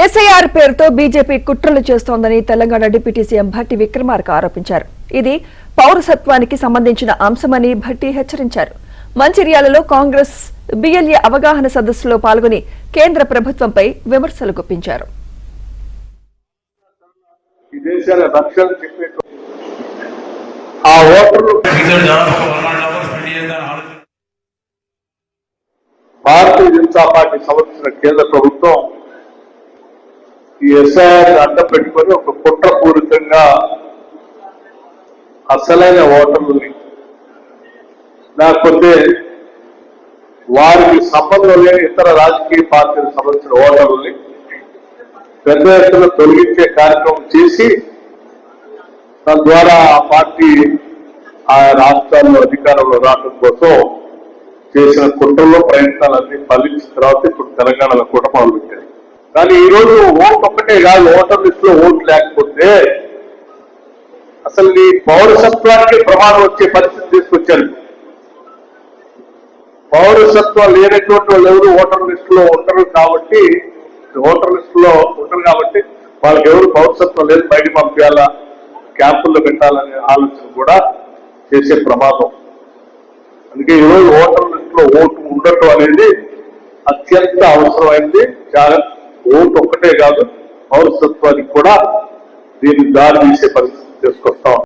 SIR పేరుతో BJP కుట్రలు చేస్తోందని తెలంగాణ డిప్యూటీ సీఎం భట్టి విక్రమార్క ఆరోపించారు. ఇది పౌరసత్వానికి సంబంధించిన అంశమని భట్టి హెచ్చరించారు. మంచిర్యాలలో కాంగ్రెస్ బిఎల్ఏ అవగాహన సదస్సులో పాల్గొని కేంద్ర ప్రభుత్వంపై విమర్శలు గుప్పించారు. భారతీయ జనతా పార్టీ సంబంధించిన కేంద్ర ప్రభుత్వం ఈ ఎస్ఐఆర్ అడ్డం పెట్టుకొని ఒక కుట్రపూరితంగా అసలైన ఓటర్లని లేకపోతే వారికి సంబంధం లేని ఇతర రాజకీయ పార్టీలకు సంబంధించిన ఓటర్లని పెద్ద ఎత్తున తొలగించే కార్యక్రమం చేసి తద్వారా ఆ పార్టీ ఆ రాష్ట్రాల్లో అధికారంలో రావడం కోసం చేసిన కుట్రలో ప్రయత్నాలన్నీ ఫలించిన తర్వాత ఇప్పుడు తెలంగాణలో కూడా మొదలుపెట్టారు. కానీ ఈ రోజు ఓటు ఒక్కటే కాదు, ఓటర్ లిస్ట్ లో ఓటు లేకపోతే అసలు ఈ పౌరసత్వానికి ప్రమాదం వచ్చే పరిస్థితి తీసుకొచ్చారు. పౌరసత్వం లేనటువంటి వాళ్ళు ఎవరు ఓటర్ లిస్ట్ లో ఉండరు కాబట్టి వాళ్ళకి ఎవరు పౌరసత్వం లేదు బయట పంపించాలా, క్యాంపుల్లో పెట్టాలనే ఆలోచన కూడా చేసే ప్రమాదం. అందుకే ఈరోజు ఓటర్ లిస్ట్ లో ఓటు ఉండటం అనేది అత్యంత అవసరమైంది. చాలా ఓటు ఒక్కటే కాదు, పౌరసత్వానికి కూడా దీన్ని దారి తీసే పరిస్థితి తీసుకొస్తాం.